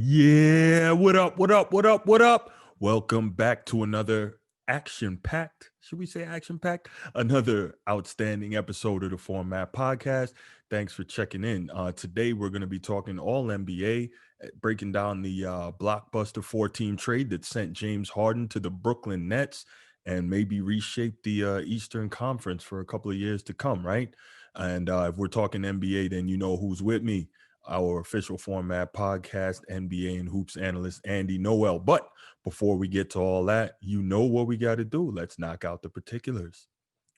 Yeah, what up, what up, what up, what up? Welcome back to another action-packed, should we say action-packed? Another outstanding episode of the Format Podcast. Thanks for checking in. Today, we're going to be talking all NBA, breaking down the blockbuster four-team trade that sent James Harden to the Brooklyn Nets and maybe reshape the Eastern Conference for a couple of years to come, right? And if we're talking NBA, then you know who's with me, our official Format Podcast, NBA and hoops analyst Andy Noel. But before we get to all that, you know what we got to do. Let's knock out the particulars.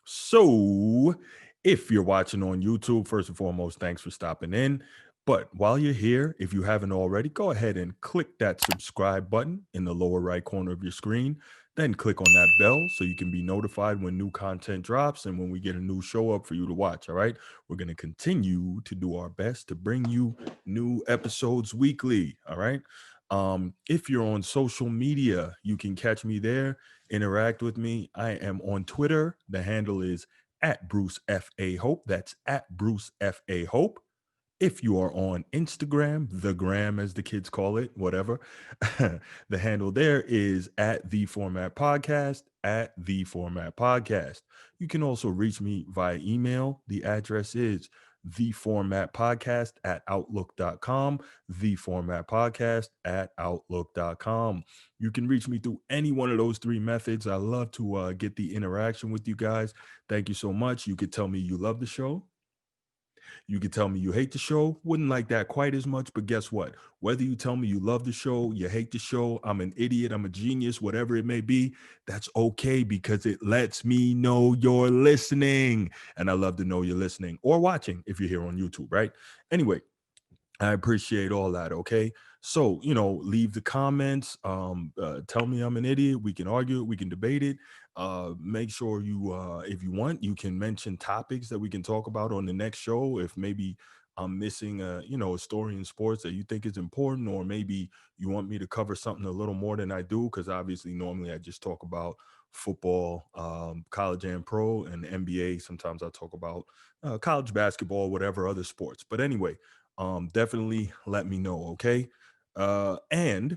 So, if you're watching on YouTube, first and foremost, thanks for stopping in. But while you're here, if you haven't already, go ahead and click that subscribe button in the lower right corner of your screen. Then click on that bell so you can be notified when new content drops and when we get a new show up for you to watch. All right. We're going to continue to do our best to bring you new episodes weekly. All right. If you're on social media, you can catch me there, interact with me. I am on Twitter. The handle is at Bruce F.A. Hope. That's at Bruce F.A. Hope. If you are on Instagram, the gram as the kids call it, whatever, the handle there is at The Format Podcast, at The Format Podcast. You can also reach me via email. The address is theformatpodcast at outlook.com, theformatpodcast at outlook.com. You can reach me through any one of those three methods. I love to get the interaction with you guys. Thank you so much. You could tell me you love the show. You could tell me you hate the show. Wouldn't like that quite as much, but guess what? Whether you tell me you love the show, you hate the show, I'm an idiot, I'm a genius, whatever it may be, that's okay because it lets me know you're listening. And I love to know you're listening or watching if you're here on YouTube, right? Anyway, I appreciate all that. Okay. So, leave the comments. Tell me I'm an idiot. We can argue it. We can debate it. Make sure you, if you want, you can mention topics that we can talk about on the next show. If maybe I'm missing a story in sports that you think is important, or maybe you want me to cover something a little more than I do. Cause obviously normally I just talk about football, college and pro, and NBA. Sometimes I talk about college basketball, whatever other sports. But anyway, definitely let me know, okay? And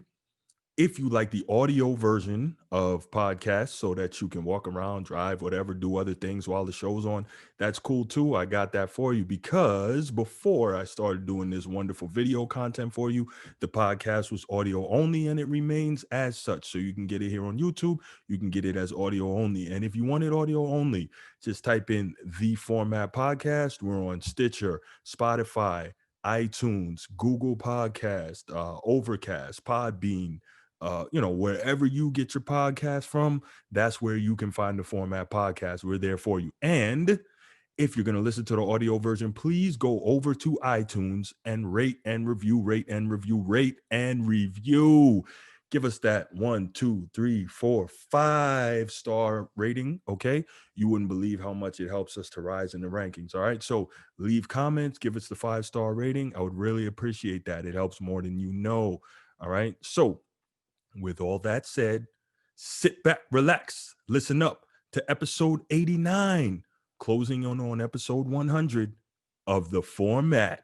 if you like the audio version of podcasts so that you can walk around, drive, whatever, do other things while the show's on, that's cool too. I got that for you because before I started doing this wonderful video content for you, the podcast was audio only and it remains as such. So you can get it here on YouTube. You can get it as audio only. And if you want it audio only, just type in The Format Podcast. We're on Stitcher, Spotify, iTunes, Google Podcast, Overcast, Podbean, wherever you get your podcast from, that's where you can find the Format Podcast. We're there for you. And if you're going to listen to the audio version, please go over to iTunes and rate and review, rate and review, rate and review. Give us that 1, 2, 3, 4, 5-star rating. Okay. You wouldn't believe how much it helps us to rise in the rankings. All right. So leave comments, give us the 5-star rating. I would really appreciate that. It helps more than you know. All right. So with all that said, sit back, relax, listen up to episode 89, closing on episode 100 of The Format.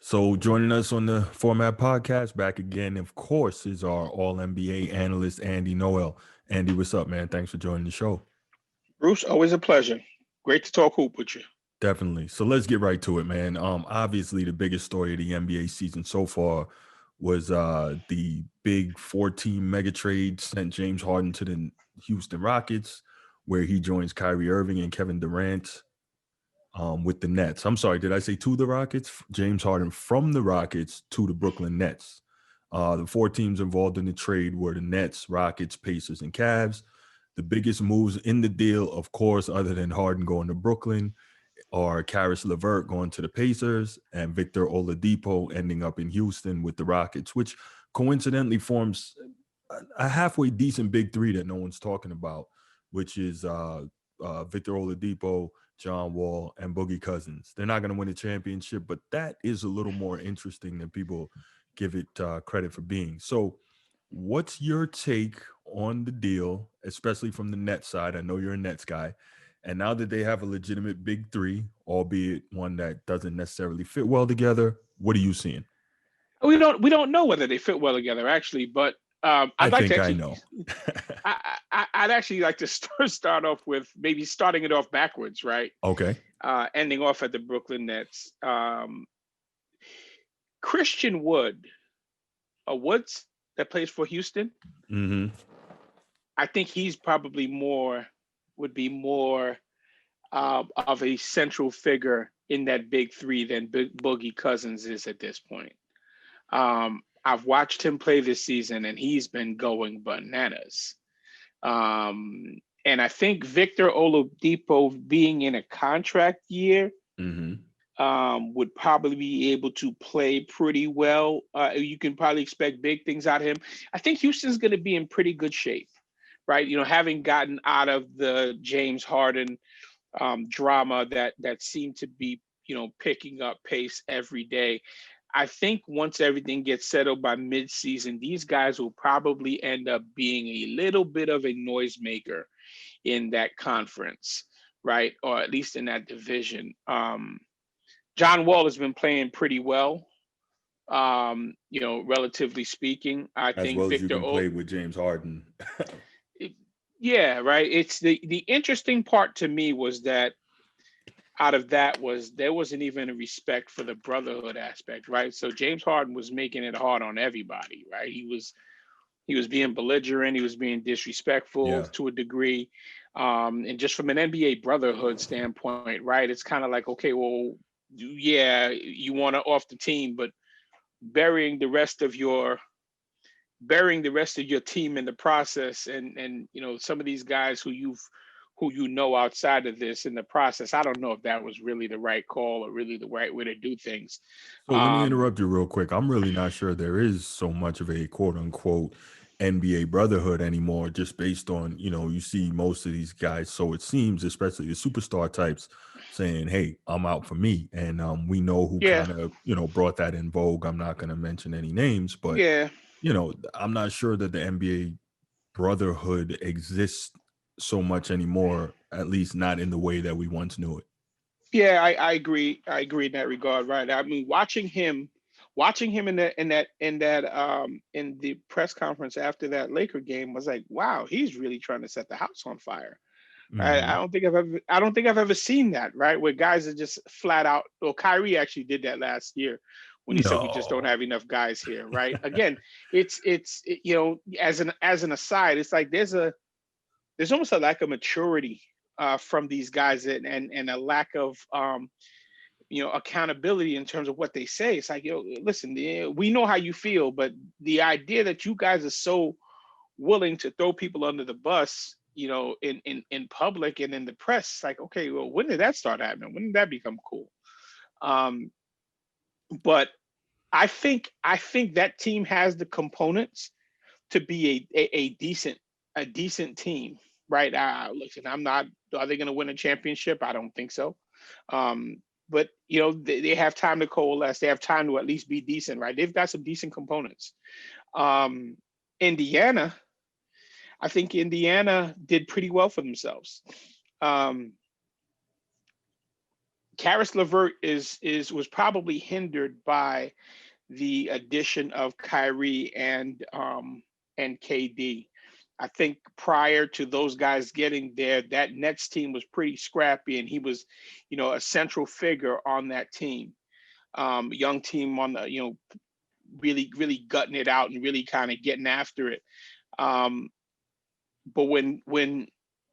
So joining us on the Format Podcast back again, of course, is our All-NBA analyst, Andy Noel. Andy, what's up, man? Thanks for joining the show. Bruce, always a pleasure. Great to talk hoop with you. Definitely. So let's get right to it, man. Obviously, the biggest story of the NBA season so far was the big 4-team mega trade sent James Harden to the Houston Rockets, where he joins Kyrie Irving and Kevin Durant with the Nets. I'm sorry, did I say to the Rockets? James Harden from the Rockets to the Brooklyn Nets. The 4 teams involved in the trade were the Nets, Rockets, Pacers, and Cavs. The biggest moves in the deal, of course, other than Harden going to Brooklyn, are Karis LeVert going to the Pacers and Victor Oladipo ending up in Houston with the Rockets, which coincidentally forms a halfway decent big three that no one's talking about, which is Victor Oladipo, John Wall, and Boogie Cousins. They're not going to win a championship, but that is a little more interesting than people give it credit for being. So, what's your take on the deal, especially from the Nets side? I know you're a Nets guy. And now that they have a legitimate big three, albeit one that doesn't necessarily fit well together, what are you seeing? We don't know whether they fit well together actually, but I I'd like to think I actually know. I'd actually like to start off with maybe starting it off backwards, right? Okay. Ending off at the Brooklyn Nets. Christian Wood, Woods that plays for Houston. Mm-hmm. I think he's probably would be more of a central figure in that big three than Boogie Cousins is at this point. I've watched him play this season, and he's been going bananas. And I think Victor Oladipo being in a contract year Mm-hmm. would probably be able to play pretty well. You can probably expect big things out of him. I think Houston's going to be in pretty good shape, right? Having gotten out of the James Harden drama that seemed to be, picking up pace every day. I think once everything gets settled by midseason, these guys will probably end up being a little bit of a noisemaker in that conference, right? Or at least in that division. John Wall has been playing pretty well, relatively speaking. I As think well as you Victor can play with James Harden. yeah, right. It's the interesting part to me was that out of that was there wasn't even a respect for the brotherhood aspect, right? So James Harden was making it hard on everybody, right? He was being belligerent, he was being disrespectful Yeah. to a degree. And just from an NBA brotherhood standpoint, right? It's kind of like, okay, well, yeah, you want to off the team, but burying the rest of your team in the process, and some of these guys who outside of this in the process, I don't know if that was really the right call or really the right way to do things. So let me um interrupt you real quick. I'm really not sure there is so much of a quote unquote NBA brotherhood anymore, just based on, you see most of these guys, so it seems, especially the superstar types, saying, hey, I'm out for me. And we know who yeah, kind of, brought that in vogue. I'm not going to mention any names, but, yeah, I'm not sure that the NBA brotherhood exists so much anymore, at least not in the way that we once knew it. yeah, I agree in that regard, right? I mean, watching him in the press conference after that Laker game was like, wow, he's really trying to set the house on fire. Right? I Hmm. don't think I've ever seen that, right? Where guys are just flat out. Well, Kyrie actually did that last year when he said we just don't No. have enough guys here, right? Again, as an aside, it's like there's almost a lack of maturity from these guys, and a lack of accountability in terms of what they say. It's like, listen, we know how you feel, but the idea that you guys are so willing to throw people under the bus, in public and in the press. Like, okay, well, when did that start happening? When did that become cool? Um, but I think that team has the components to be a decent team, right? Listen, I'm not. Are they going to win a championship? I don't think so. But they have time to coalesce. They have time to at least be decent, right? They've got some decent components. Um, Indiana, I think Indiana did pretty well for themselves. Um, Karis LeVert was probably hindered by the addition of Kyrie and KD. I think prior to those guys getting there, that Nets team was pretty scrappy, and he was, a central figure on that team. Young team on the really gutting it out and really kind of getting after it. Um, but when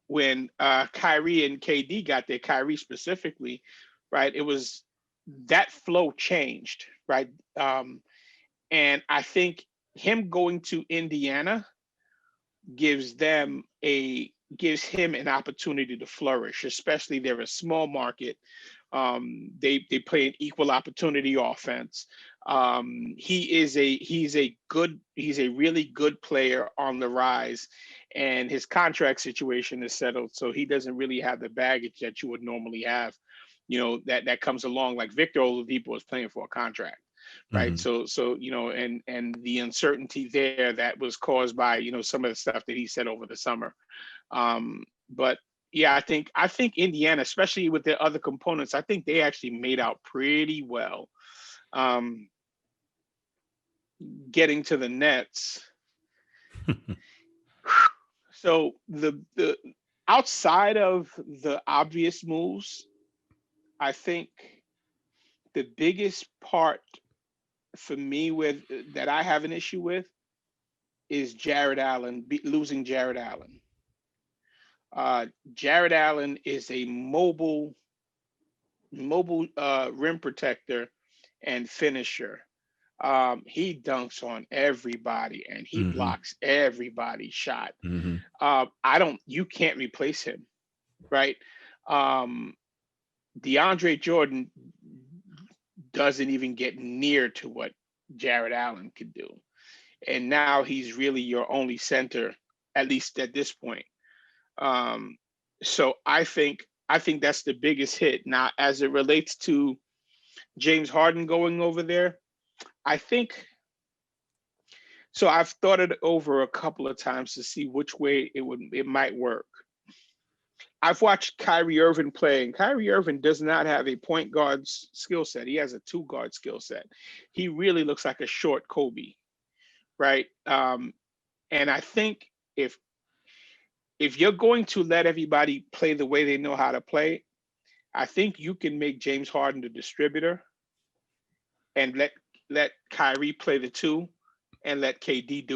Kyrie and KD got there, Kyrie specifically, right? It was that flow changed, right? And I think him going to Indiana gives them a gives him an opportunity to flourish, especially they're a small market. They play an equal opportunity offense. He's a really good player on the rise, and his contract situation is settled, so he doesn't really have the baggage that you would normally have. That comes along, like Victor Oladipo is playing for a contract, right? Mm-hmm. So and the uncertainty there that was caused by some of the stuff that he said over the summer. But yeah, I think Indiana, especially with their other components, I think they actually made out pretty well. Um, Getting to the Nets. So the outside of the obvious moves, I think the biggest part for me with that I have an issue with is losing Jared Allen. Jared Allen is a mobile rim protector and finisher. He dunks on everybody and he Mm-hmm. blocks everybody's shot. Mm-hmm. You can't replace him, right? Um, DeAndre Jordan doesn't even get near to what Jared Allen could do. And now he's really your only center, at least at this point. Um, so I think that's the biggest hit. Now, as it relates to James Harden going over there, I think so. I've thought it over a couple of times to see which way it might work. I've watched Kyrie Irving play, and Kyrie Irving does not have a point guard skill set. He has a two guard skill set. He really looks like a short Kobe, right? And I think if you're going to let everybody play the way they know how to play, I think you can make James Harden the distributor and let Kyrie play the two and let KD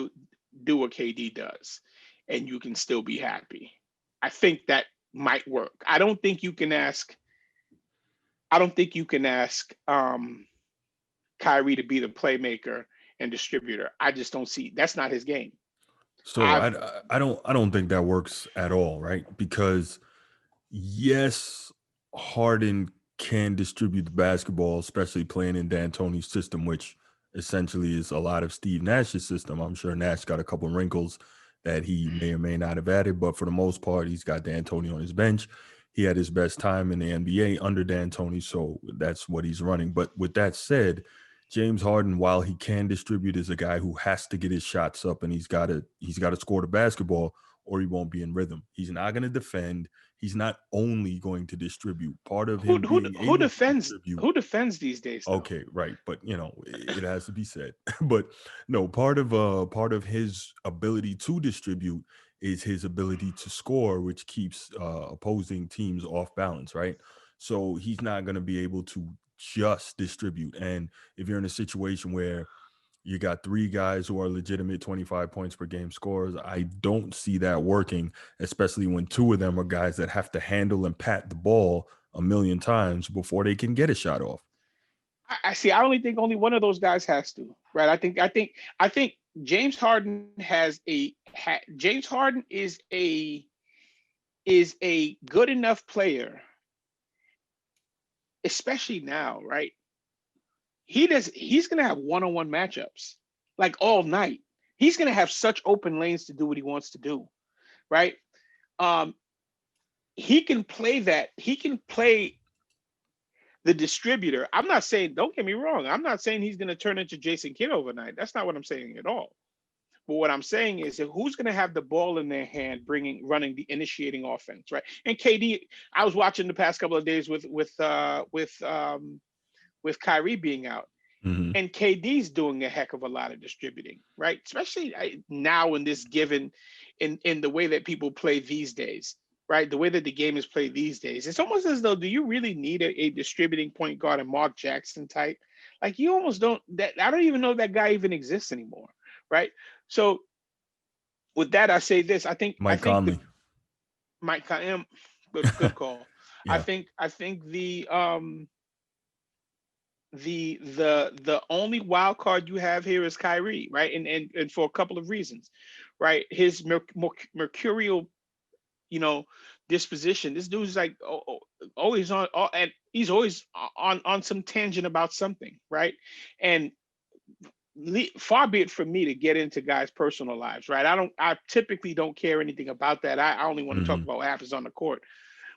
do what KD does, and you can still be happy. I think that might work. I don't think you can ask Kyrie to be the playmaker and distributor. I just don't see that's not his game. So I've I don't think that works at all, right? Because yes, Harden can distribute the basketball, especially playing in D'Antoni's system, which essentially is a lot of Steve Nash's system. I'm sure Nash got a couple wrinkles that he may or may not have added, but for the most part, he's got D'Antoni on his bench. He had his best time in the NBA under D'Antoni, so that's what he's running. But with that said, James Harden, while he can distribute, is a guy who has to get his shots up, and he's got to score the basketball, or he won't be in rhythm. He's not going to defend. He's not only going to distribute. Part of who him who being who able to defends distribute. who defends these days though. Okay, right, but it has to be said. But no, part of his ability to distribute is his ability to score, which keeps opposing teams off balance, right? So he's not going to be able to just distribute. And if you're in a situation where you got three guys who are legitimate 25 points per game scorers, I don't see that working, especially when two of them are guys that have to handle and pat the ball a million times before they can get a shot off. I see. I only think only one of those guys has to, right? I think James Harden James Harden is a good enough player, especially now, right? He's gonna have one-on-one matchups like all night. He's gonna have such open lanes to do what he wants to do, right? Um, he can play that. He can play the distributor. I'm not saying, don't get me wrong, I'm not saying he's going to turn into Jason Kidd overnight. That's not what I'm saying at all. But what I'm saying is that who's going to have the ball in their hand, running the initiating offense, right? And KD, I was watching the past couple of days with Kyrie being out, Mm-hmm. and KD's doing a heck of a lot of distributing, right? Especially now in this given, in the way that people play these days, right? The way that the game is played these days, it's almost as though, do you really need a distributing point guard, a Mark Jackson type? Like you almost don't that I don't even know if that guy even exists anymore, right? So with that, I say this. I Mike think the Conley. Mike I am good call. Yeah. I think the only wild card you have here is Kyrie, right? And for a couple of reasons, right? His mercurial, you know, disposition. This dude's like always on, and he's always on some tangent about something, right? And far be it from me to get into guys' personal lives, right? I typically don't care anything about that. I only want to talk Hmm. about what happens on the court.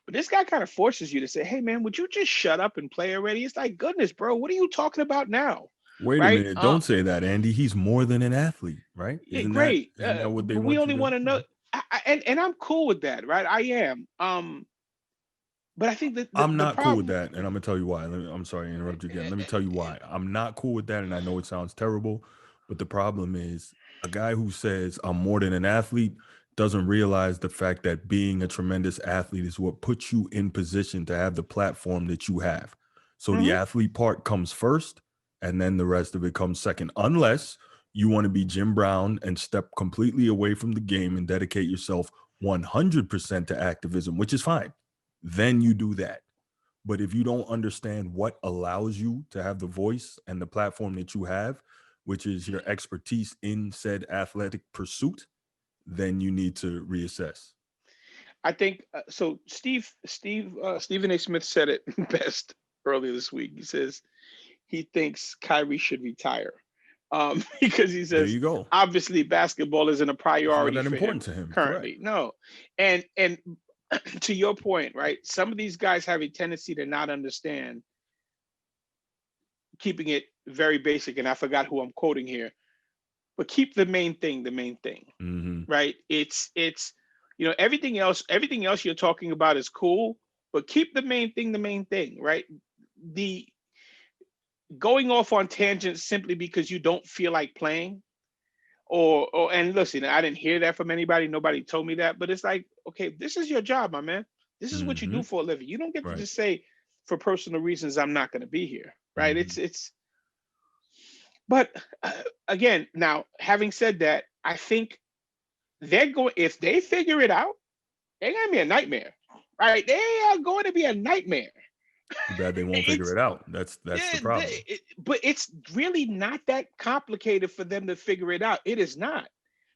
But this guy kind of forces you to say, "Hey, man, would you just shut up and play already?" It's like, goodness, bro, what are you talking about now, Wait a right? minute. Don't say that, Andy. He's more than an athlete, right? Yeah, great, Isn't that what they but we want you only to? want to know, and I'm cool with that, right? I am. But I think that I'm the not cool with problem, that, and I'm gonna tell you why. I'm sorry to interrupt you again. Let me tell you why. I'm not cool with that, and I know it sounds terrible, but the problem is a guy who says I'm more than an athlete doesn't realize the fact that being a tremendous athlete is what puts you in position to have the platform that you have. So the mhm. athlete part comes first, and then the rest of it comes second, unless you want to be Jim Brown and step completely away from the game and dedicate yourself 100% to activism, which is fine. Then you do that. But if you don't understand what allows you to have the voice and the platform that you have, which is your expertise in said athletic pursuit, then you need to reassess. I think so. Stephen A. Smith said it best earlier this week. He says he thinks Kyrie should retire, because he There says you go. obviously basketball isn't a It's not priority that for important him to him. Correct. currently. No, and to your point, right? Some of these guys have a tendency to not understand, keeping it very basic. And I forgot who I'm quoting here, but keep the main thing, Hmm. right? It's everything else you're talking about is cool, but keep the main thing, right? The going off on tangents simply because you don't feel like playing, or and listen, I didn't hear that from anybody. Nobody told me that, but it's like, okay, this is your job, my man. This is what you do Hmm. for a living. You don't get to Right. just say for personal reasons I'm not going to be here, right? Hmm. It's but again, now having said that, I think they're going, if they figure it out, they're going to be a nightmare, right? They are going to be a nightmare. Too bad they won't figure It's it out. That's the yeah, problem. but it's really not that complicated for them to figure it out. It is not,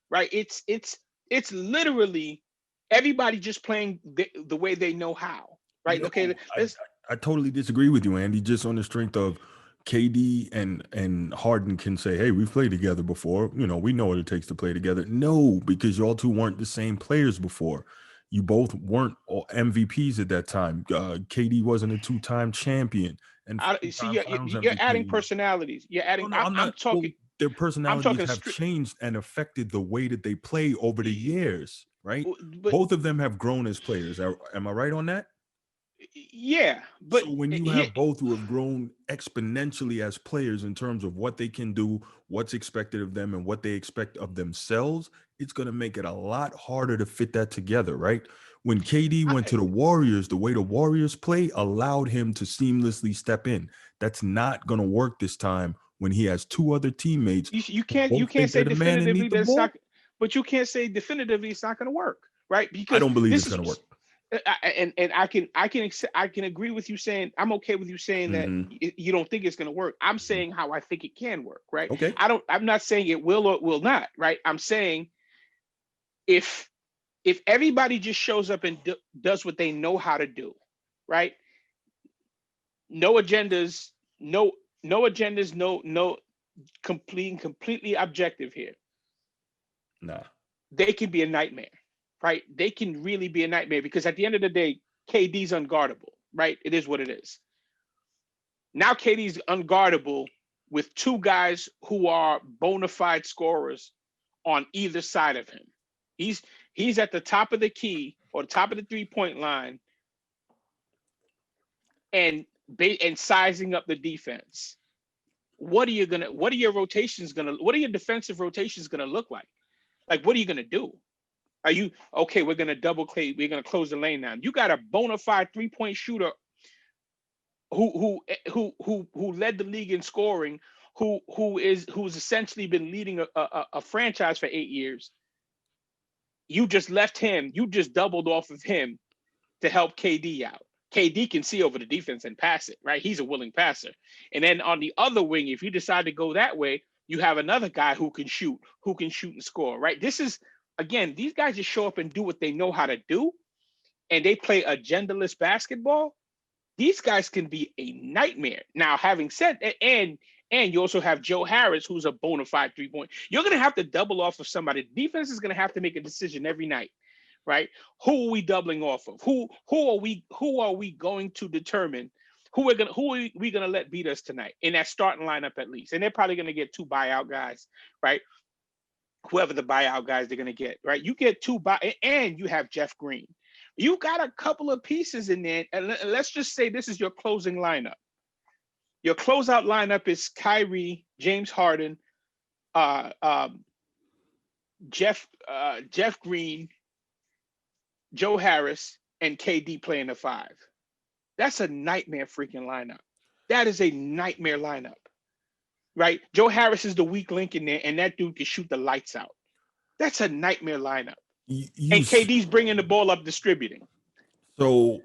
right? It's literally everybody just playing the way they know how, right? No, Okay, let's. I totally disagree with you, Andy. Just on the strength of KD and Harden can say, "Hey, we've played together before. We know what it takes to play together." No, because y'all two weren't the same players before. You both weren't MVPs at that time. KD wasn't a two-time champion and See, two-time Finals you're adding MVP. personalities. You're No, adding. no, I'm I'm not. Well, talking. their I'm personalities talking have strict. changed and affected the way that they play over the years, right? But Both of them have grown as players. Am I right on that? yeah, but So when you here have both who have grown exponentially as players in terms of what they can do, what's expected of them, and what they expect of themselves, it's going to make it a lot harder to fit that together, right? When KD went I, to the Warriors, the way the Warriors play allowed him to seamlessly step in. That's not going to work this time when he has two other teammates who you both can't think say they're the man and definitively need the that it's not, ball. but you can't say definitively it's not going to work, right? I Because don't believe this it's going to is work. and I can agree with you saying I'm okay with you saying that Hmm. you don't think it's going to work. I'm saying how I think it can work, right? Okay. I'm not saying it will or will not, right? I'm saying if everybody just shows up and does what they know how to do, right? No agendas, no agendas, no completely objective here. Nah. They can be a nightmare, right? They can really be a nightmare because at the end of the day, KD's unguardable, right? It is what it is. Now KD's unguardable with two guys who are bona fide scorers on either side of him. He's he's at the top of the key or the top of the 3-point line and and sizing up the defense. What are your rotations gonna what are your defensive rotations gonna look like? Like what are you gonna do? Are you okay? We're gonna double play. We're gonna close the lane now. You got a bona fide 3-point shooter who led the league in scoring, who's essentially been leading a franchise for 8 years. You just left him. You just doubled off of him to help KD out. KD can see over the defense and pass it, right? He's a willing passer. And then on the other wing, if you decide to go that way, you have another guy who can shoot and score, right? This is, again, these guys just show up and do what they know how to do, and they play agendaless basketball. These guys can be a nightmare. Now, having said that, and you also have Joe Harris, who's a bona fide 3-point. You're going to have to double off of somebody. The defense is going to have to make a decision every night, right? Who are we doubling off of? Who are we going to determine who are we going to let beat us tonight in that starting lineup at least? And they're probably going to get 2 buyout guys, right? Whoever the buyout guys they're going to get, right? You get 2 and you have Jeff Green. You got a couple of pieces in there, and let's just say this is your closing lineup. Your closeout lineup is Kyrie, James Harden, Jeff Green, Joe Harris, and KD playing the 5. That's a nightmare freaking lineup. That is a nightmare lineup, right? Joe Harris is the weak link in there, and that dude can shoot the lights out. That's a nightmare lineup. And KD's bringing the ball up, distributing. So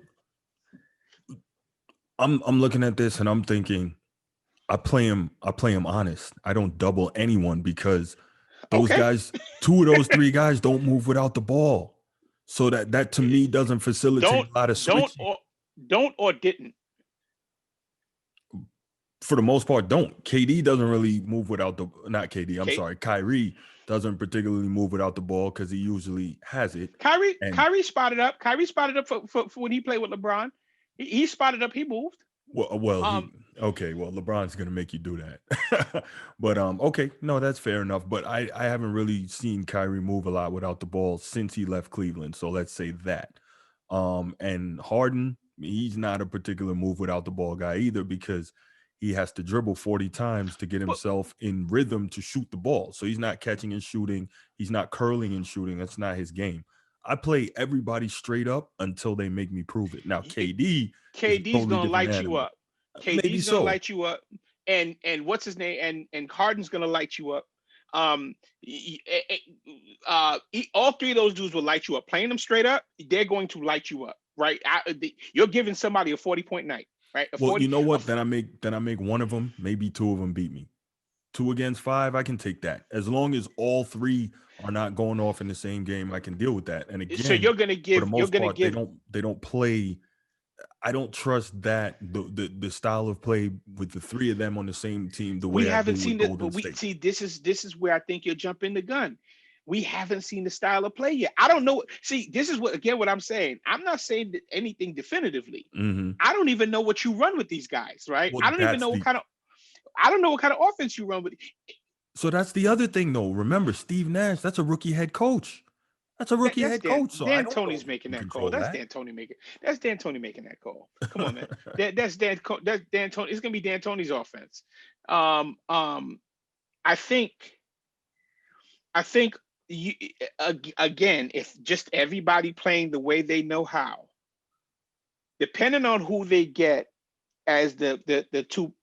I'm looking at this and I'm thinking, I play him honest. I don't double anyone because those guys, 2 of those 3 guys don't move without the ball. So that to me doesn't facilitate a lot of switching. Don't or didn't. For the most part, don't. KD doesn't really move without sorry. Kyrie doesn't particularly move without the ball because he usually has it. Kyrie spotted up. Kyrie spotted up for when he played with LeBron. He spotted up. He moved. Well, LeBron's gonna make you do that. But okay, no, that's fair enough. But I haven't really seen Kyrie move a lot without the ball since he left Cleveland. So let's say that. And Harden, he's not a particular move without the ball guy either because he has to dribble 40 times to get himself in rhythm to shoot the ball. So he's not catching and shooting. He's not curling and shooting. That's not his game. I play everybody straight up until they make me prove it. Now, KD's totally gonna light you up. KD's gonna light you up, and what's his name? And Harden's gonna light you up. All 3 of those dudes will light you up. Playing them straight up, they're going to light you up, right? You're giving somebody a 40-point night, right? You know what? Then I make one of them, maybe 2 of them beat me. 2 against 5, I can take that. As long as all 3 are not going off in the same game, I can deal with that. And again, so you're gonna give. They don't play. I don't trust that the style of play with the 3 of them on the same team. We haven't seen it, but we see this is where I think you're jumping the gun. We haven't seen the style of play yet. I don't know. See, this is what I'm saying. I'm not saying anything definitively. Mm-hmm. I don't even know what you run with these guys, right? I don't even know what kind of offense you run with. So that's the other thing, though. Remember, Steve Nash, that's a rookie head coach. That's a rookie head coach. So D'Antoni's making that call. That's D'Antoni making. That's D'Antoni making that call. Come on, man. That's D'Antoni. It's gonna be D'Antoni's offense. I think again, if just everybody playing the way they know how, depending on who they get as the two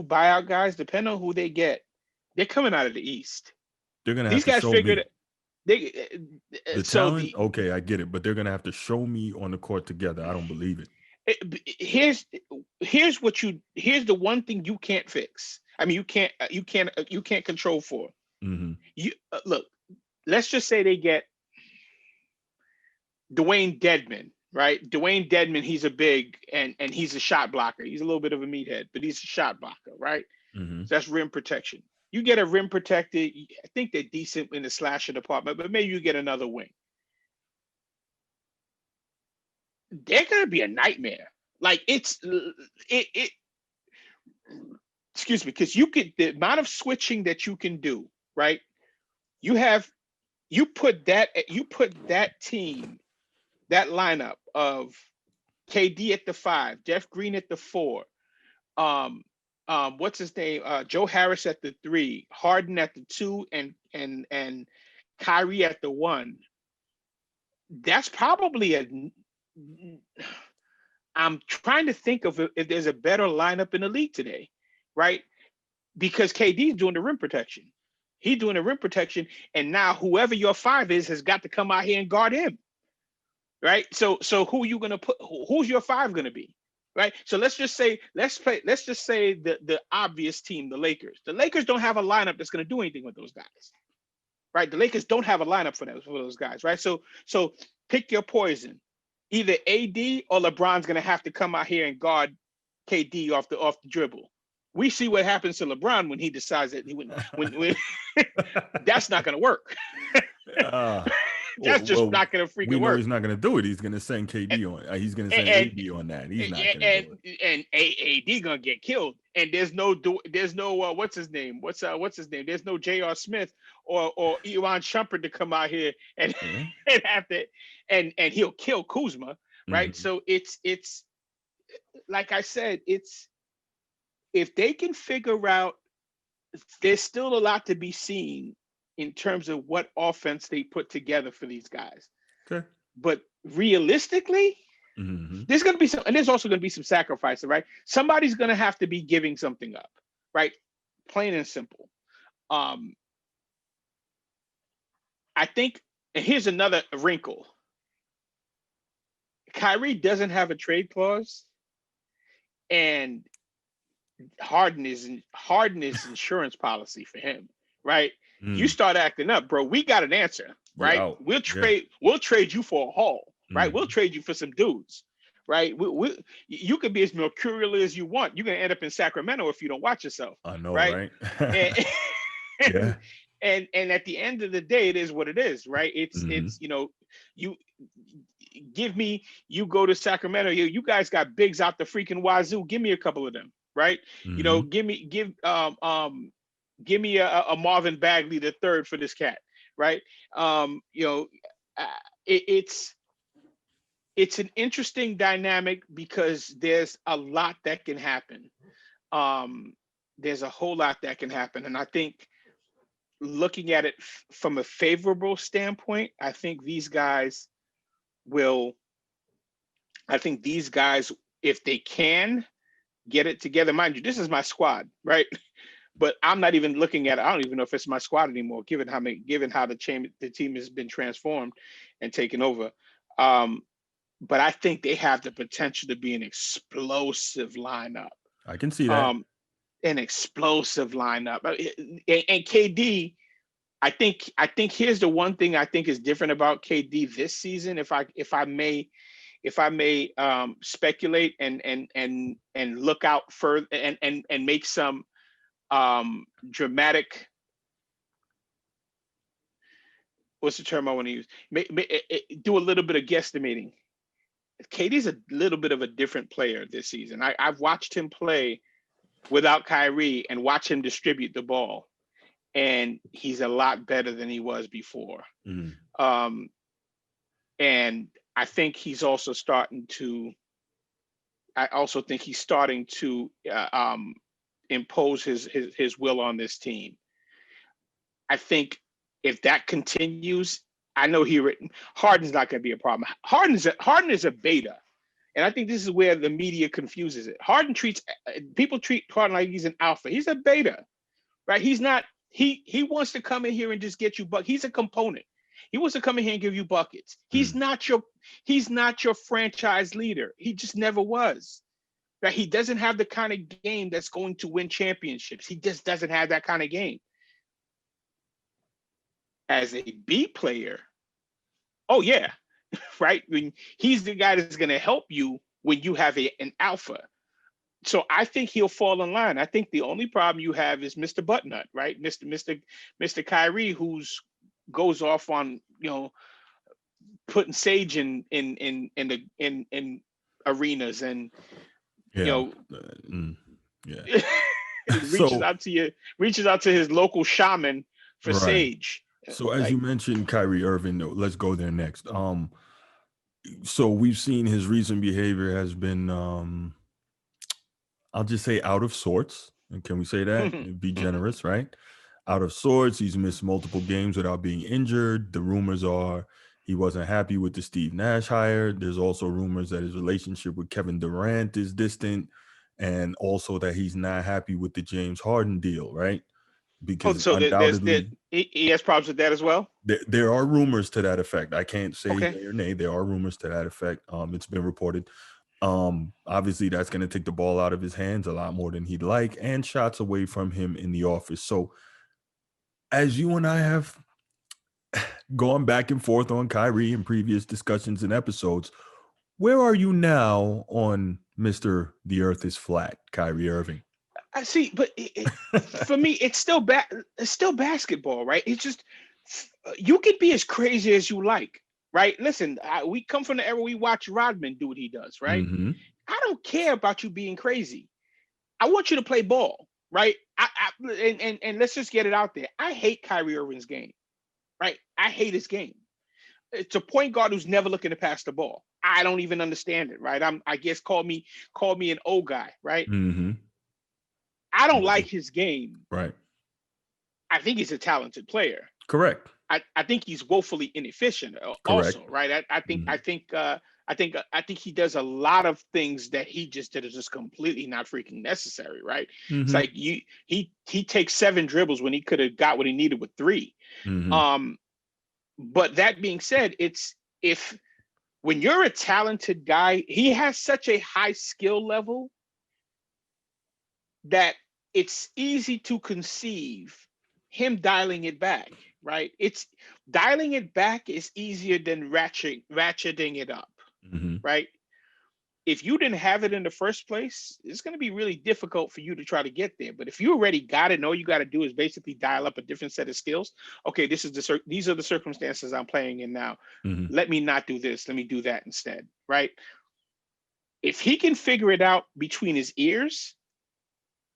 buyout guys, depending on who they get, they're coming out of the East. They're gonna have these guys figured it. Talent, okay, I get it, but they're gonna have to show me on the court together. I don't believe it. Here's the one thing you can't fix. I mean, you can't control for. Mm-hmm. You look. Let's just say they get Dwayne Dedman, right? Dwayne Dedman, he's a big and he's a shot blocker. He's a little bit of a meathead, but he's a shot blocker, right? Mm-hmm. So that's rim protection. You get a rim protected. I think they're decent in the slasher department, but maybe you get another wing. They're gonna be a nightmare. Like it. Excuse me, because the amount of switching that you can do, right? You put that team, that lineup of KD at the 5, Jeff Green at the 4, what's his name? Joe Harris at the 3, Harden at the 2, and Kyrie at the 1. That's probably I'm trying to think of if there's a better lineup in the league today, right? Because KD's doing the rim protection. He's doing the rim protection, and now whoever your five is has got to come out here and guard him, right? So who are you gonna put? Who's your five gonna be, right? So let's just say the obvious team, the Lakers. The Lakers don't have a lineup that's gonna do anything with those guys, right? The Lakers don't have a lineup for those guys, right? So pick your poison. Either AD or LeBron's gonna have to come out here and guard KD off the dribble. We see what happens to LeBron when he decides that when that's not gonna work. That's just not gonna freaking work. We know he's not gonna do it. He's gonna send KD on. He's gonna send AD on that. He's not gonna do it. And AD gonna get killed. And there's no what's his name? What's his name? There's no J.R. Smith or Ivan Shumpert to come out here and and have to and he'll kill Kuzma, right? So it's like I said, it's if they can figure out, there's still a lot to be seen in terms of what offense they put together for these guys. Okay. But realistically, there's going to be some, and there's also going to be some sacrifices, right? Somebody's going to have to be giving something up, right? Plain and simple. I think, and here's another wrinkle. Kyrie doesn't have a trade clause, and Harden is insurance policy for him, right? You start acting up, bro. We got an answer, right? We'll trade you for a haul, right? We'll trade you for some dudes, right? You could be as mercurial as you want. You're gonna end up in Sacramento if you don't watch yourself. I know, right? And at the end of the day, it is what it is, right? It's you go to Sacramento, you guys got bigs out the freaking wazoo. Give me a couple of them, right? Give me a Marvin Bagley the third for this cat, right? It's an interesting dynamic because there's a lot that can happen. There's a whole lot that can happen, and I think looking at it from a favorable standpoint, I think these guys, if they can get it together, mind you, this is my squad, right? But I'm not even looking at it. I don't even know if it's my squad anymore, given how the team has been transformed and taken over. But I think they have the potential to be an explosive lineup. I can see that. An explosive lineup. And KD, I think here's the one thing I think is different about KD this season. If I may speculate and look out further and make some dramatic, what's the term I want to use? Do a little bit of guesstimating. KD's a little bit of a different player this season. I've watched him play without Kyrie and watch him distribute the ball, and he's a lot better than he was before. And I think he's also starting to impose his will on this team. I think if that continues, I know Harden's not going to be a problem. Harden is a beta, and I think this is where the media confuses it. People treat Harden like he's an alpha. He's a beta, right? He's not. He wants to come in here and just get you buckets. He's a component. He wants to come in here and give you buckets. He's not your franchise leader. He just never was. Right? He doesn't have the kind of game that's going to win championships. He just doesn't have that kind of game. As a B player, oh yeah, right? When he's the guy that's going to help you when you have an alpha. So I think he'll fall in line. I think the only problem you have is Mr. Buttnut, right? Mr. Kyrie, who's goes off on putting sage in arenas and reaches out to his local shaman for sage. So as you mentioned, Kyrie Irving, let's go there next. So we've seen his recent behavior has been, I'll just say out of sorts. And can we say that? Be generous, right? Out of sorts. He's missed multiple games without being injured. The rumors are He wasn't happy with the Steve Nash hire. There's also rumors that his relationship with Kevin Durant is distant, and also that he's not happy with the James Harden deal, right? Oh, Because so undoubtedly he has problems with that as well. there are rumors to that effect. I can't say Okay. yay or nay. There are rumors to that effect. It's been reported. Obviously, that's going to take the ball out of his hands a lot more than he'd like, and shots away from him in the office. So, as you and I have gone back and forth on Kyrie in previous discussions and episodes, where are you now on Mr. The Earth is Flat, Kyrie Irving? I see, but for me, it's still basketball, right? It's just you can be as crazy as you like, right? Listen, we come from the era we watch Rodman do what he does, right? Mm-hmm. I don't care about you being crazy. I want you to play ball, right? And let's just get it out there. I hate Kyrie Irving's game, right? I hate his game. It's a point guard who's never looking to pass the ball. I don't even understand it, right? I guess call me an old guy, right? Mm-hmm. I don't like his game. Right. I think he's a talented player. Correct. I think he's woefully inefficient. Correct. Also, right? Mm-hmm. I think he does a lot of things that he just did is just completely not freaking necessary, right? It's Mm-hmm. like he takes 7 dribbles when he could have got what he needed with 3. Mm-hmm. But that being said, it's if when you're a talented guy, he has such a high skill level that it's easy to conceive him dialing it back, right? It's dialing it back is easier than ratcheting it up, Mm-hmm. right? If you didn't have it in the first place, it's going to be really difficult for you to try to get there. But if you already got it, and all you got to do is basically dial up a different set of skills. Okay, these are the circumstances I'm playing in now. Mm-hmm. Let me not do this. Let me do that instead, right? If he can figure it out between his ears,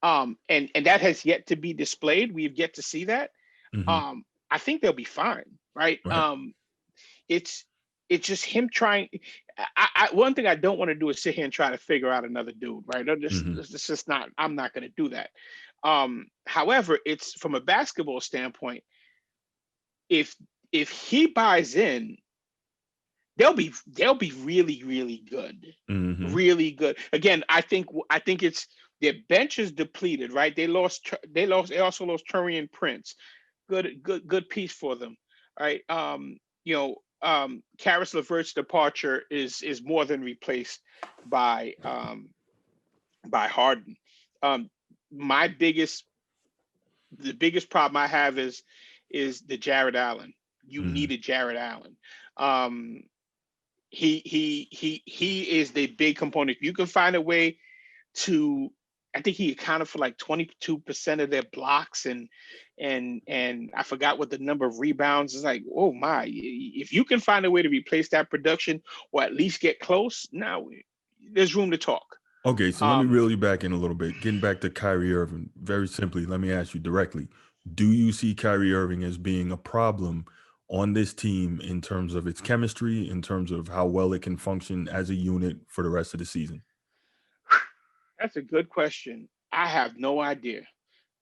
and that has yet to be displayed. We've yet to see that. Mm-hmm. I think they'll be fine, right? Right. It's just him trying. One thing I don't want to do is sit here and try to figure out another dude, right? Mm-hmm. It's just not. I'm not going to do that. However, it's from a basketball standpoint. If he buys in, they'll be really good, Mm-hmm. really good. Again, I think it's their bench is depleted, right? They also lost Turian Prince. Good piece for them, right? Karis LeVert's departure is more than replaced by Harden. Um, my the biggest problem I have is the Jared Allen. You Mm-hmm. needed Jared Allen. Um, he is the big component. If you can find a way to, I think he accounted for like 22% of their blocks and I forgot what the number of rebounds is. Like, oh my, if you can find a way to replace that production or at least get close, now there's room to talk. Okay, so let me reel you back in a little bit. Getting back to Kyrie Irving, very simply, let me ask you directly. Do you see Kyrie Irving as being a problem on this team in terms of its chemistry, in terms of how well it can function as a unit for the rest of the season? That's a good question. I have no idea.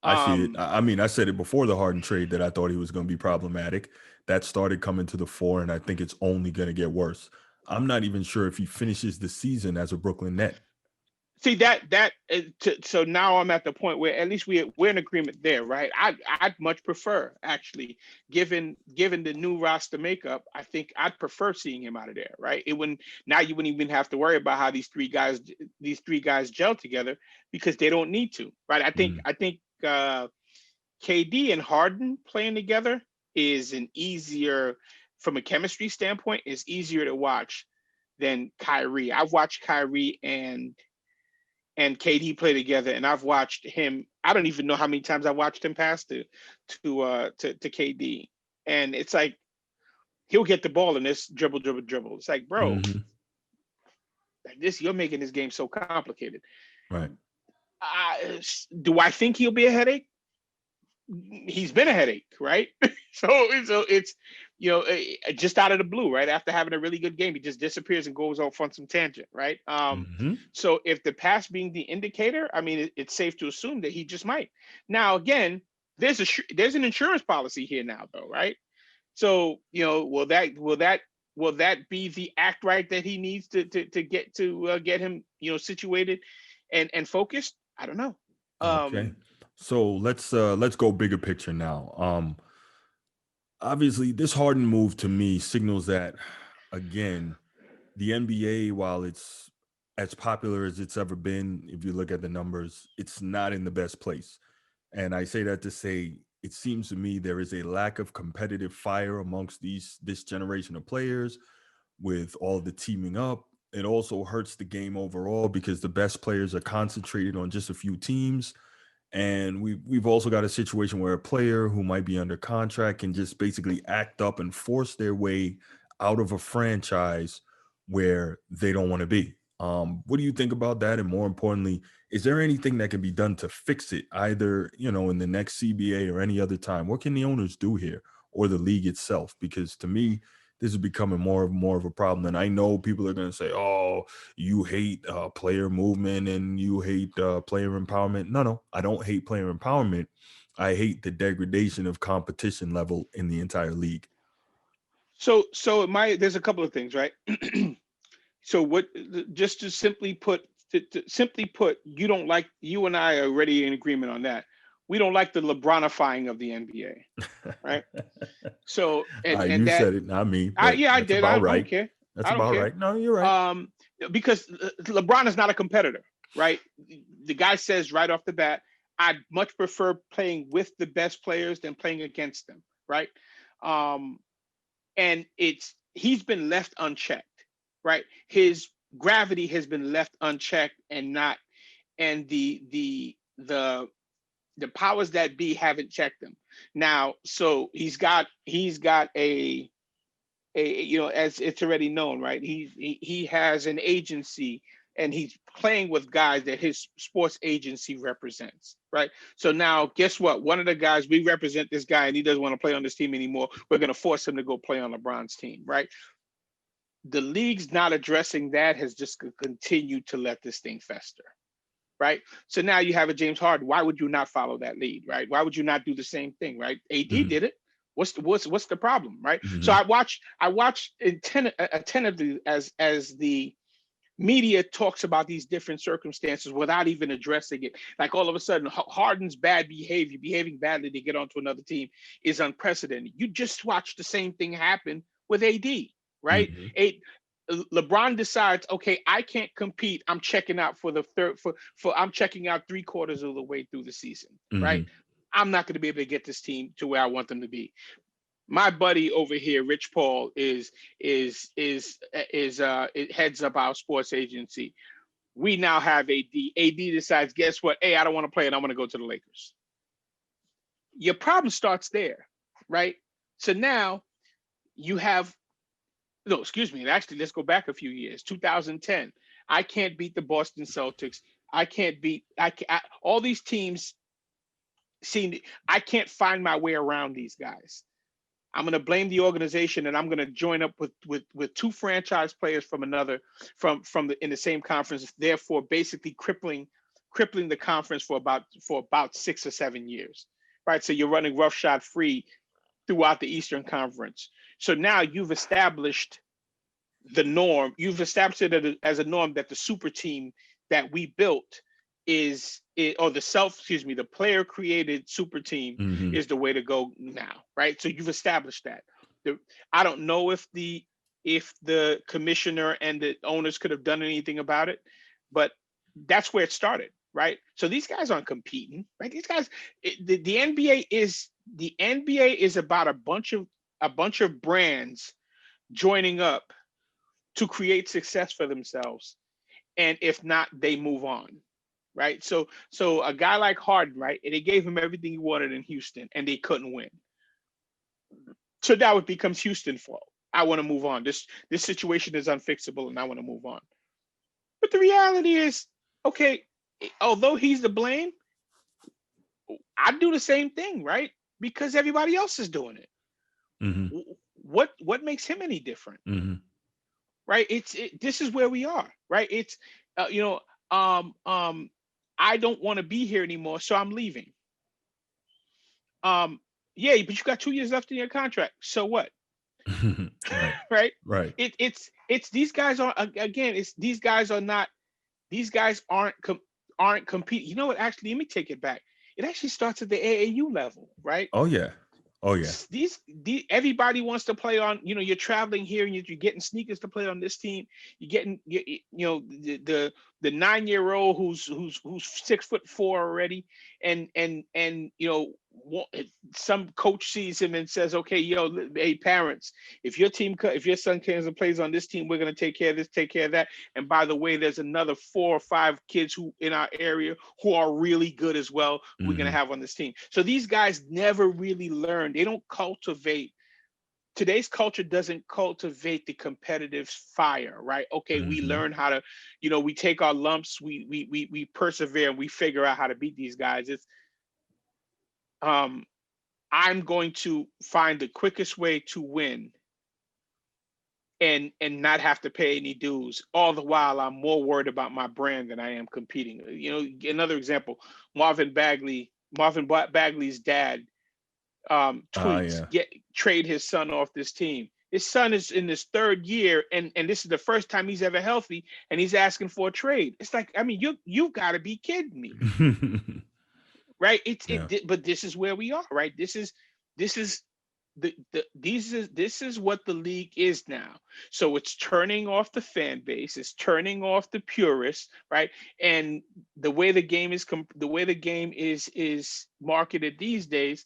I see it. Um, I mean, I said it before the Harden trade that I thought he was going to be problematic. That started coming to the fore, and I think it's only going to get worse. I'm not even sure if he finishes the season as a Brooklyn Net. See so now I'm at the point where at least we're in agreement there, right? I'd much prefer actually, given the new roster makeup, I think I'd prefer seeing him out of there, right? It wouldn't Now you wouldn't even have to worry about how these three guys gel together because they don't need to, right? I think KD and Harden playing together is an easier, from a chemistry standpoint, is easier to watch than Kyrie. I've watched Kyrie and KD play together, and I've watched him. I don't even know how many times I watched him pass to KD, and it's like he'll get the ball and this dribble, dribble, dribble. It's like, bro, Mm-hmm. like this, you're making this game so complicated. Right. Do I think he'll be a headache? He's been a headache, right? so it's just out of the blue, right? After having a really good game, he just disappears and goes off on some tangent, right? Mm-hmm. So if the pass being the indicator, I mean, it's safe to assume that he just might. Now again, there's an insurance policy here now, though, right? So will that will that be the act right that he needs to get him, situated and focused? I don't know. Okay. Um, So let's go bigger picture now. Obviously this Harden move to me signals that again, the NBA, while it's as popular as it's ever been, if you look at the numbers, it's not in the best place. And I say that to say it seems to me there is a lack of competitive fire amongst this generation of players with all the teaming up. It also hurts the game overall because the best players are concentrated on just a few teams. And we've also got a situation where a player who might be under contract can just basically act up and force their way out of a franchise where they don't want to be. What do you think about that? And more importantly, is there anything that can be done to fix it, either in the next CBA or any other time? What can the owners do here, or the league itself? Because to me, this is becoming more of a problem. And I know people are going to say, "Oh, you hate player movement and you hate player empowerment." No, I don't hate player empowerment. I hate the degradation of competition level in the entire league. there's a couple of things, right? So what? Just to simply put, you don't like. You and I are already in agreement on that. We don't like the LeBronifying of the NBA, right? So and You that said it, not me, I but yeah, I that's did. about I don't right. care. That's I don't about care. right. No, you're right. Um, because LeBron is not a competitor, right? The guy says right off the bat, I'd much prefer playing with the best players than playing against them, right? Um, and he's been left unchecked, right? His gravity has been left unchecked, and not and the powers that be haven't checked him. Now, so he's got as it's already known, right? He has an agency, and he's playing with guys that his sports agency represents, right? So now, guess what? One of the guys, we represent this guy, and he doesn't want to play on this team anymore. We're going to force him to go play on LeBron's team, right? The league's not addressing that, has just continued to let this thing fester, right? So now you have a James Harden. Why would you not follow that lead, right? Why would you not do the same thing, right? AD Hmm. did it. What's the problem, right? So Hmm. I watch attentively as the media talks about these different circumstances without even addressing it. Like all of a sudden, Harden's bad behavior, behaving badly to get onto another team, is unprecedented. You just watched the same thing happen with AD, right? Hmm. LeBron decides, okay, I can't compete. I'm checking out for the third for I'm checking out 3/4 of the way through the season, right? Hmm. I'm not going to be able to get this team to where I want them to be. My buddy over here, Rich Paul, it heads up our sports agency. We now have AD. AD decides, guess what? Hey, I don't want to play, and I want to go to the Lakers. Your problem starts there, right? So now you have no, excuse me. Actually, let's go back a few years. 2010. I can't beat the Boston Celtics. I can't beat. All these teams seem. I can't find my way around these guys. I'm going to blame the organization, and I'm going to join up with two franchise players from another from the in the same conference. Therefore, basically crippling the conference for about 6 or 7 years. Right. So you're running roughshod free throughout the Eastern Conference. So now you've established the norm. You've established it as a norm that the super team that we built or the player created super team Hmm. is the way to go now, right? So you've established that. The, I don't know if the commissioner and the owners could have done anything about it, but that's where it started, right? So these guys aren't competing, right? These guys, the NBA is about a bunch of brands joining up to create success for themselves, and if not, they move on, right? So a guy like Harden, right, and they gave him everything he wanted in Houston, and they couldn't win. So now it becomes Houston's fault. I want to move on. This situation is unfixable, and I want to move on. But the reality is, okay, although he's to blame, I do the same thing, right? Because everybody else is doing it. Hmm. What makes him any different, Hmm. right? This is where we are, right? It's uh, you know um um I don't want to be here anymore, so I'm leaving. um yeah, but you got 2 years left in your contract, so what? Right. right? Right. It's these guys are again. It's these guys are not. These guys aren't competing. You know what? Actually, let me take it back. It actually starts at the AAU level, right? Oh yeah. Oh yeah. These everybody wants to play on. You know, you're traveling here and you're getting sneakers to play on this team. You're getting you know the 9-year-old who's 6'4" already, and you know some coach sees him and says, okay, yo, hey parents, if your son comes and plays on this team, we're gonna take care of this, take care of that. And by the way, there's another 4 or 5 kids who in our area who are really good as well. We're gonna Hmm. have on this team. So these guys never really learn. They don't cultivate. Today's culture doesn't cultivate the competitive fire, right? Okay, we Hmm. learn how to, we take our lumps, we persevere, and we figure out how to beat these guys. It's um I'm going to find the quickest way to win and not have to pay any dues. All the while, I'm more worried about my brand than I am competing. Another example: Marvin Bagley's dad tweets, Yeah. trade his son off this team. His son is in his 3rd year, and this is the first time he's ever healthy, and he's asking for a trade. It's like, I mean, you got to be kidding me, right? Yeah. But this is where we are, right? This is this is what the league is now. So it's turning off the fan base, it's turning off the purists, right? And the way the game is marketed these days,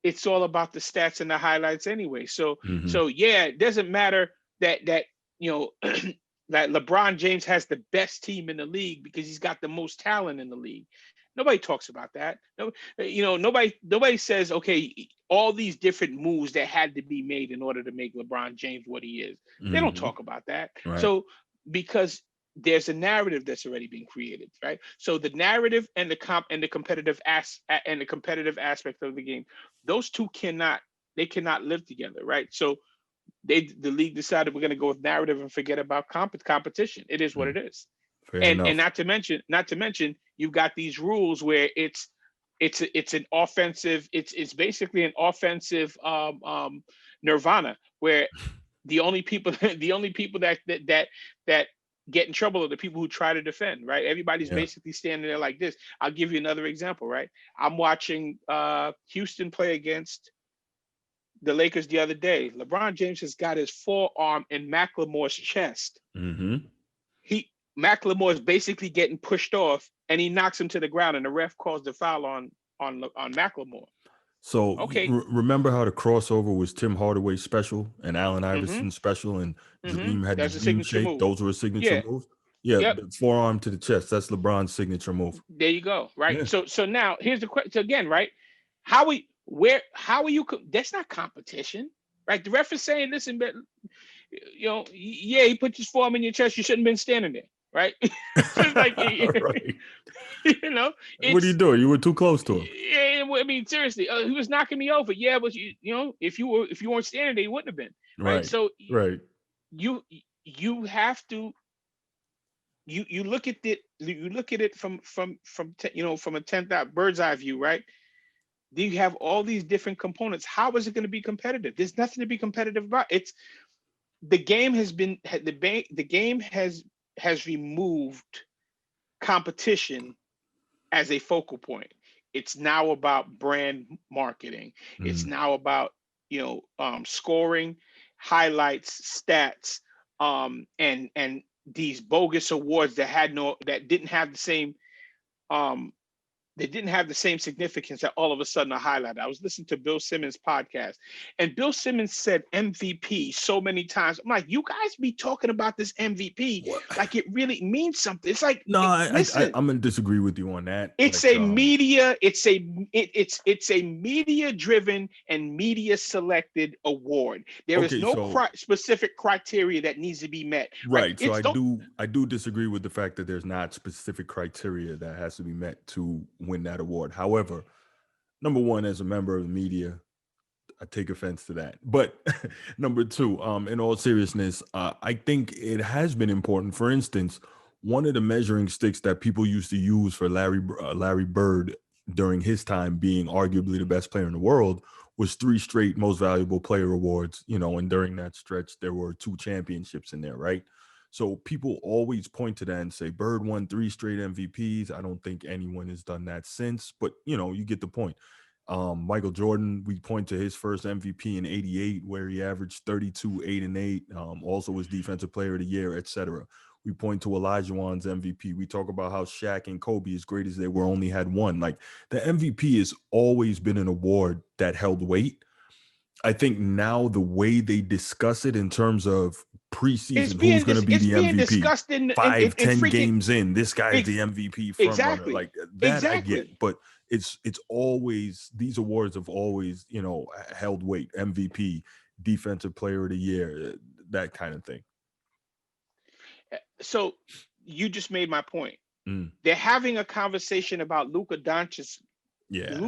it's all about the stats and the highlights anyway. So Hmm. so yeah, it doesn't matter that you know that LeBron James has the best team in the league because he's got the most talent in the league. Nobody talks about that. No, nobody says, okay, all these different moves that had to be made in order to make LeBron James what he is. They don't Hmm. talk about that. Right. So because there's a narrative that's already been created, right? So the narrative and the competitive aspect of the game, those two cannot live together, right? So the league decided we're going to go with narrative and forget about competition. It is what Mm. it is. Fair And enough. not to mention you've got these rules where it's an offensive, it's basically an offensive nirvana, where the only people that get in trouble are the people who try to defend, right? Everybody's Yeah. basically standing there like this. I'll give you another example, right? I'm watching Houston play against the Lakers the other day. LeBron James has got his forearm in McLemore's chest. Hmm. He McLemore is basically getting pushed off, and he knocks him to the ground, and the ref calls the foul on McLemore. So Okay. remember how the crossover was Tim Hardaway special and Allen Mm-hmm. Iverson special, and Mm-hmm. Dream had the That's a dream signature shake. move. Those were signature Yeah. moves. Yeah, Yep. the forearm to the chest. That's LeBron's signature move. There you go. Right. Yeah. So now here's the question. So again, right? How are you? That's not competition, right? The ref is saying, listen, but yeah, he put his forearm in your chest. You shouldn't have been standing there, right? Just like Right. you know, What are you it's doing? You were too close to him. yeah. I mean, seriously, he was knocking me over. Yeah, but if you weren't standing there, you wouldn't have been, right? Right. So Right. you you have to you look at it from a 10th bird's eye view, right? You have all these different components. How is it going to be competitive? There's nothing to be competitive about. It's the game has been the game has removed competition as a focal point. It's now about brand marketing. It's Mm. now about scoring, highlights, stats, and these bogus awards that didn't have the same um, they didn't have the same significance that all of a sudden are highlighted. I was listening to Bill Simmons' podcast, and Bill Simmons said MVP so many times. I'm like, you guys be talking about this MVP What? like it really means something. It's like, No, listen, I'm gonna disagree with you on that. it's Like, a media, it's a media driven and media selected award. There is okay, no so specific criteria that needs to be met, right? right. So It's don't I do disagree with the fact that there's not specific criteria that has to be met to win that award. However, number one, as a member of the media, I take offense to that. But number two, in all seriousness, I think it has been important. For instance, one of the measuring sticks that people used to use for Larry Bird during his time being arguably the best player in the world was 3 straight most valuable player awards, and during that stretch, there were 2 championships in there, right? So people always point to that and say Bird won 3 straight MVPs. I don't think anyone has done that since, but you get the point. Michael Jordan, we point to his first MVP in '88, where he averaged 32, 8 and 8. Also was Defensive Player of the Year, etc. We point to Olajuwon's MVP. We talk about how Shaq and Kobe, as great as they were, only had one. Like, the MVP has always been an award that held weight. I think now the way they discuss it in terms of preseason, who's going to be it's the being MVP? discussed in 5, 10 freaking games in, this guy's the MVP front runner. exactly Like that, I exactly. get, but it's always, these awards have always held weight. MVP, Defensive Player of the Year, that kind of thing. So you just made my point. Mm, They're having a conversation about yeah.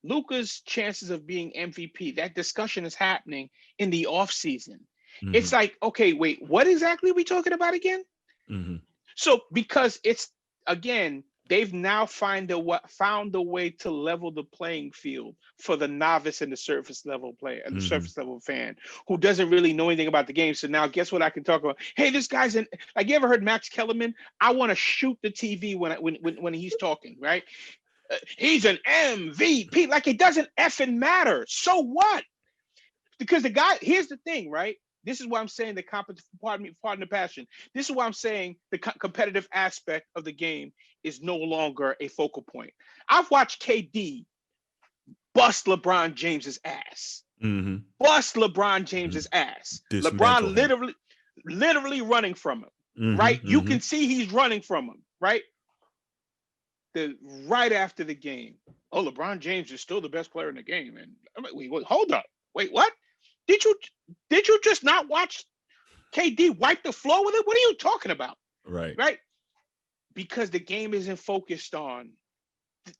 Luka's chances of being MVP. That discussion is happening in the off season. It's Mm-hmm. like, okay, wait, what exactly are we talking about again? Mm-hmm. So because it's, again, they've now found a way to level the playing field for the novice and the surface level player and the Mm-hmm. surface level fan who doesn't really know anything about the game. So now guess what I can talk about? Hey, this guy's in, like, you ever heard Max Kellerman? I want to shoot the TV when he's talking, right? He's an MVP. Like, it doesn't effing matter. So what? Because the guy, here's the thing, right? This is why I'm saying pardon the passion. This is why I'm saying the competitive aspect of the game is no longer a focal point. I've watched KD bust LeBron James's ass. Mm-hmm. Bust LeBron James's ass. Dismantle LeBron him. literally running from him, right? Mm-hmm. You Mm-hmm. can see he's running from him, right? Right after the game, oh, LeBron James is still the best player in the game. And I'm like, wait, hold up. Wait, what? Did you just not watch KD wipe the floor with it? What are you talking about? Right. Right? Because the game isn't focused on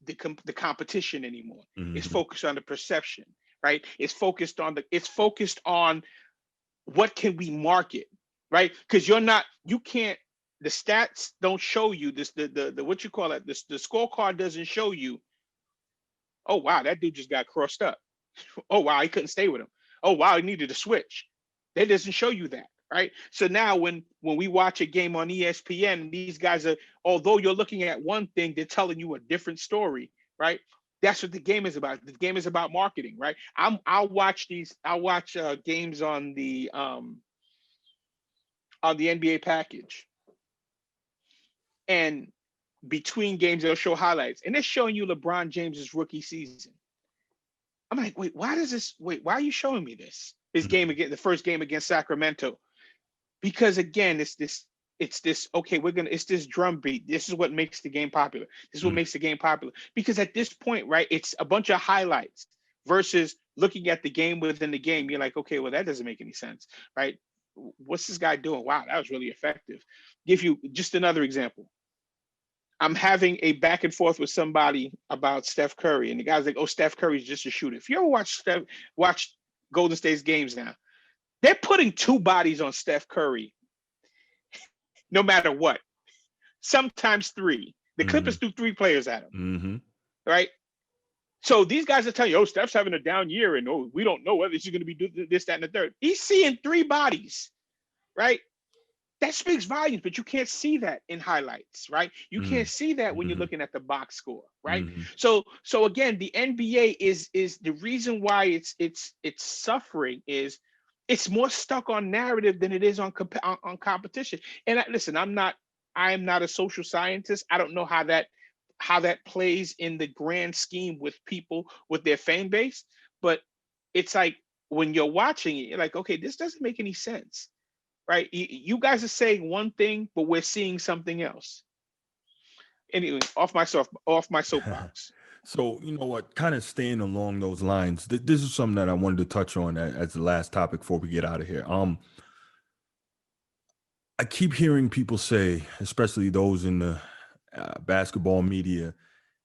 the competition anymore. Mm-hmm. It's focused on the perception, right? It's focused on what can we market, right? Because you can't, the stats don't show you this, the what you call it, the scorecard doesn't show you, oh wow, that dude just got crossed up. Oh wow, he couldn't stay with him. Oh wow, he needed to switch. That doesn't show you that, right? So now when we watch a game on ESPN, these guys are, although you're looking at one thing, they're telling you a different story, right? That's what the game is about. The game is about marketing, right? I'll watch games on the NBA package, and between games they'll show highlights, and they're showing you LeBron James's rookie season. I'm like, wait, why are you showing me this? His game again, the first game against Sacramento. Because again, it's this, okay, it's this drum beat. This is what makes the game popular. This is what makes the game popular. Because at this point, right, it's a bunch of highlights versus looking at the game within the game. You're like, okay, well, that doesn't make any sense, right? What's this guy doing? Wow, that was really effective. Give you just another example. I'm having a back and forth with somebody about Steph Curry, and the guy's like, "Oh, Steph Curry's just a shooter." If you ever watch Golden State's games now, they're putting 2 bodies on Steph Curry, no matter what. Sometimes 3. The Clippers threw 3 players at him, Mm-hmm. right? So these guys are telling you, "Oh, Steph's having a down year, and oh, we don't know whether he's going to be this, that, and the third." He's seeing 3 bodies, right? That speaks volumes, but you can't see that in highlights, right? You can't see that when you're looking at the box score, right? Mm-hmm. So again, the NBA is the reason why it's suffering is it's more stuck on narrative than it is on competition. And listen, I am not a social scientist. I don't know how that plays in the grand scheme with people with their fan base, but it's like when you're watching it, you're like, okay, this doesn't make any sense. Right? You guys are saying one thing, but we're seeing something else. Anyway, off my soapbox. So, you know what, kind of staying along those lines, this is something that I wanted to touch on as the last topic before we get out of here. I keep hearing people say, especially those in the basketball media,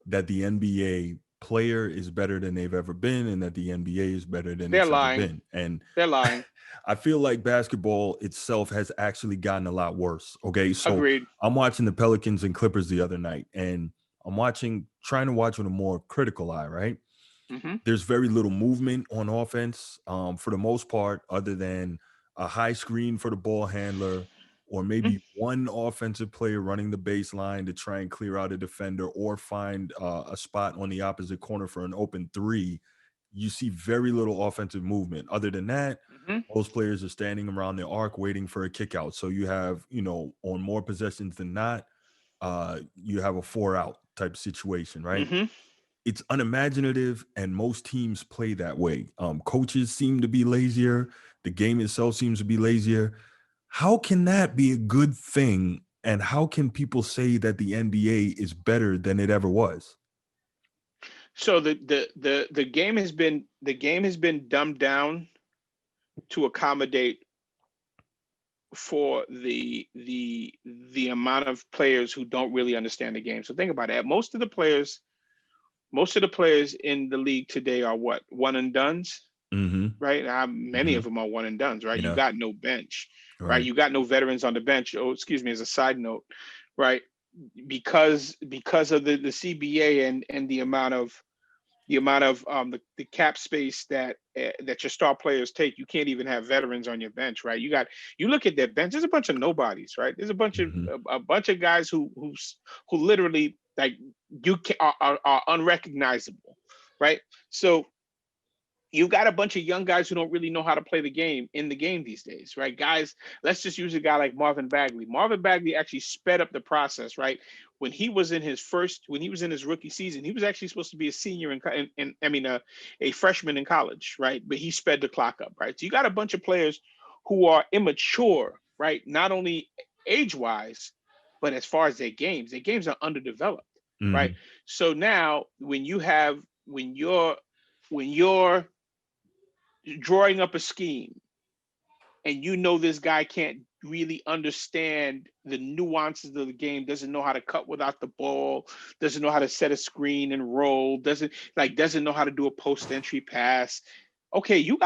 that the NBA player is better than they've ever been and that the NBA is better than They're it's ever lying. been. And They're lying. I feel like basketball itself has actually gotten a lot worse. Okay. So Agreed. I'm watching the Pelicans and Clippers the other night, and I'm trying to watch with a more critical eye, right? Mm-hmm. There's very little movement on offense, for the most part, other than a high screen for the ball handler, or maybe one offensive player running the baseline to try and clear out a defender or find a spot on the opposite corner for an open three. You see very little offensive movement. Other than that, Mm-hmm. most players are standing around the arc waiting for a kick out. So you have, on more possessions than not, you have a 4 out type situation, right? Mm-hmm. It's unimaginative, and most teams play that way. Coaches seem to be lazier. The game itself seems to be lazier. How can that be a good thing? And how can people say that the NBA is better than it ever was? So the game has been dumbed down to accommodate for the amount of players who don't really understand the game. So think about it. Most of the players in the league today are what, one and dones, Mm-hmm. right? Many Mm-hmm. of them are one and dones, right? You Yeah. got no bench, right? Right. You got no veterans on the bench. Oh, excuse me, as a side note, right? Because of the CBA and the amount of the cap space that your star players take, you can't even have veterans on your bench, right? You look at that bench. There's a bunch of nobodies, right? There's a bunch of Mm-hmm. a bunch of guys who literally, like, are unrecognizable, right? So you've got a bunch of young guys who don't really know how to play the game in the game these days, right? Guys, let's just use a guy like Marvin Bagley. Marvin Bagley actually sped up the process, right? When he was in his rookie season, he was actually supposed to be a senior a freshman in college, right? But he sped the clock up, right? So you got a bunch of players who are immature, right? Not only age wise, but as far as their games are underdeveloped, right? Mm-hmm. So now when you're drawing up a scheme and this guy can't really understand the nuances of the game, doesn't know how to cut without the ball, doesn't know how to set a screen and roll, doesn't know how to do a post entry pass. Okay, you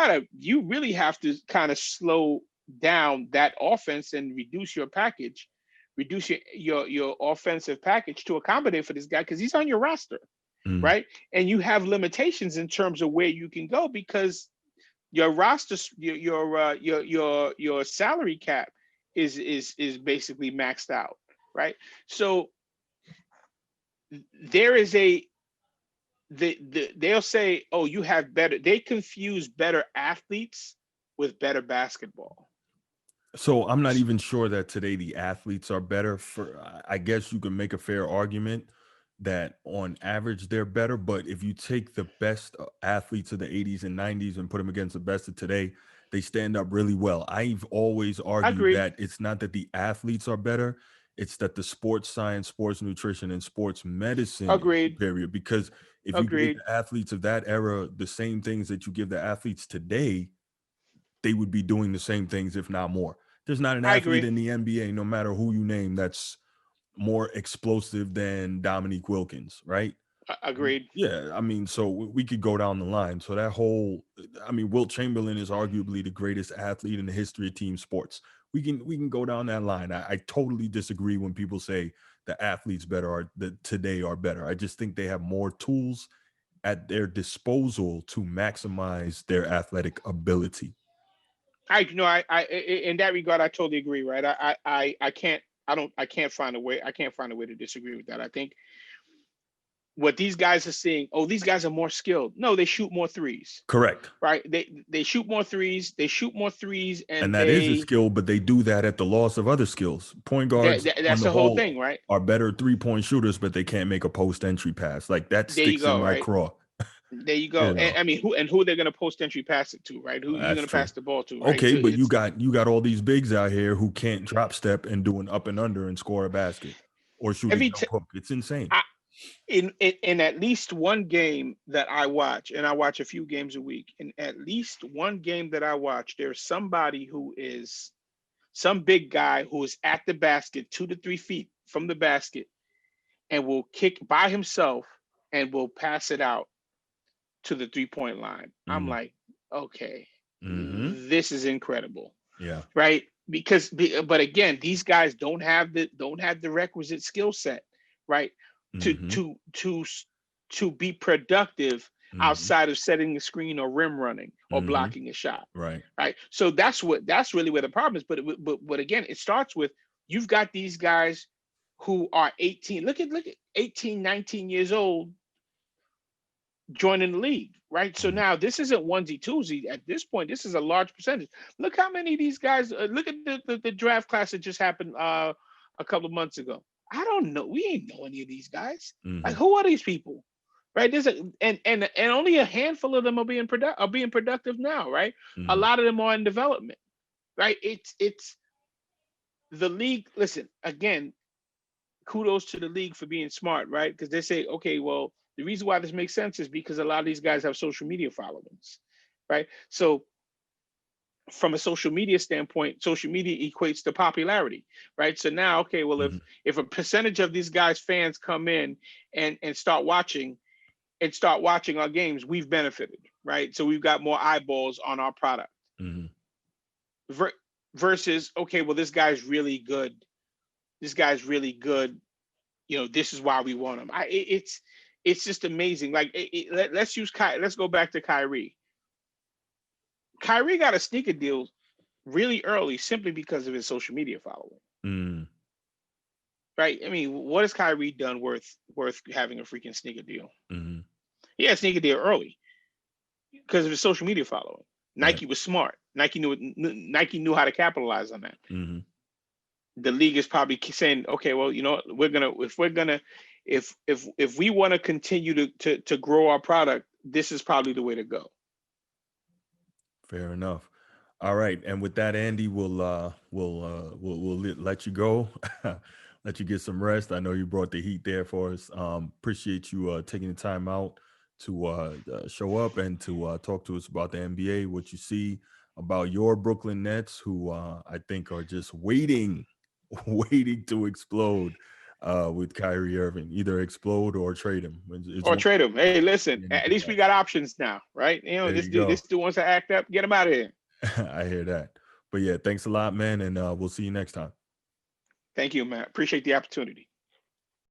really have to kind of slow down that offense and reduce your offensive package to accommodate for this guy, because he's on your roster, Mm-hmm. right? And you have limitations in terms of where you can go, because your roster, your salary cap is basically maxed out, right? So there is they'll say, oh, you have better. They confuse better athletes with better basketball. So I'm not even sure that today the athletes are better. I guess you can make a fair argument that on average they're better, but if you take the best athletes of the 80s and 90s and put them against the best of today, they stand up really well. I've always argued Agreed. that it's not that the athletes are better, it's that the sports science, sports nutrition, and sports medicine is Agreed. superior. Because if you gave Agreed. the athletes of that era the same things that you give the athletes today, they would be doing the same things, if not more. There's not an I athlete agree. in the NBA, no matter who you name, that's more explosive than Dominique Wilkins, right? Agreed. Yeah, I mean, so we could go down the line. So Wilt Chamberlain is arguably the greatest athlete in the history of team sports. We can go down that line. I totally disagree when people say the athletes today are better. I just think they have more tools at their disposal to maximize their athletic ability. In that regard, I totally agree, right? I can't find a way to disagree with that. I think what these guys are seeing, oh, these guys are more skilled. No, they shoot more threes, Correct. right? They shoot more threes. They shoot more threes, And and that is a skill, but they do that at the loss of other skills. Point guards, on that's the the whole whole, thing, right? are better 3-point shooters, but they can't make a post entry pass. Like that There you sticks in go, my right? craw. There you go. You And know, I mean, who they're going to post entry pass it to, right? Who you that's going to true. pass the ball to, right? Okay, So but you it's got all these bigs out here who can't drop step and do an up and under and score a basket or shoot a every jump hook. It's insane. I, in at least one game that I watch, and I watch a few games a week. In at least one game that I watch, there's somebody who is some big guy who is at the basket, 2 to 3 feet from the basket, and will kick by himself and will pass it out to the 3 point line. I'm Mm, like, okay, mm-hmm. this is incredible, Yeah. right? But again, these guys don't have the requisite skill set, right? To Mm-hmm. to to to be productive outside of setting the screen or rim running or Mm-hmm. blocking a shot. Right. Right. So that's really where the problem is. But again, it starts with you've got these guys who are 18. Look at 18, 19 years old joining the league, right? So Mm-hmm. now this isn't onesie twosie. At this point, this is a large percentage. Look how many of these guys. Look at the draft class that just happened a couple of months ago. I don't know. We ain't know any of these guys. Mm-hmm. Like, who are these people? Right? There's a and only a handful of them are being productive now, right? A Mm-hmm. lot of them are in development, right? It's the league. Listen, again, kudos to the league for being smart, right? Because they say, okay, well, the reason why this makes sense is because a lot of these guys have social media followings, right? So from a social media standpoint, social media equates to popularity, right? So now, okay, well, Mm-hmm. if a percentage of these guys' fans come in and start watching our games, we've benefited, right? So we've got more eyeballs on our product. Mm-hmm. Ver- Versus, okay, well, this guy's really good. This guy's really good. This is why we want him. It's just amazing. Like, let's go back to Kyrie. Kyrie got a sneaker deal really early simply because of his social media following, Mm-hmm. right? I mean, what has Kyrie done worth having a freaking sneaker deal? Mm-hmm. He had a sneaker deal early because of his social media following. Right. Nike was smart. Nike knew how to capitalize on that. Mm-hmm. The league is probably saying, okay, well, if we want to continue to grow our product, this is probably the way to go. Fair enough. All right, and with that, Andy, we'll let you go, let you get some rest. I know you brought the heat there for us. Appreciate you taking the time out to show up and to talk to us about the NBA, what you see about your Brooklyn Nets, who I think are just waiting, waiting to explode with Kyrie Irving, either explode or trade him. It's Or one trade them. Hey, listen, thing at to least we got options now, right? There This you dude, go. this dude wants to act up. Get him out of here. I hear that. But yeah, thanks a lot, man, and we'll see you next time. Thank you, man. Appreciate the opportunity.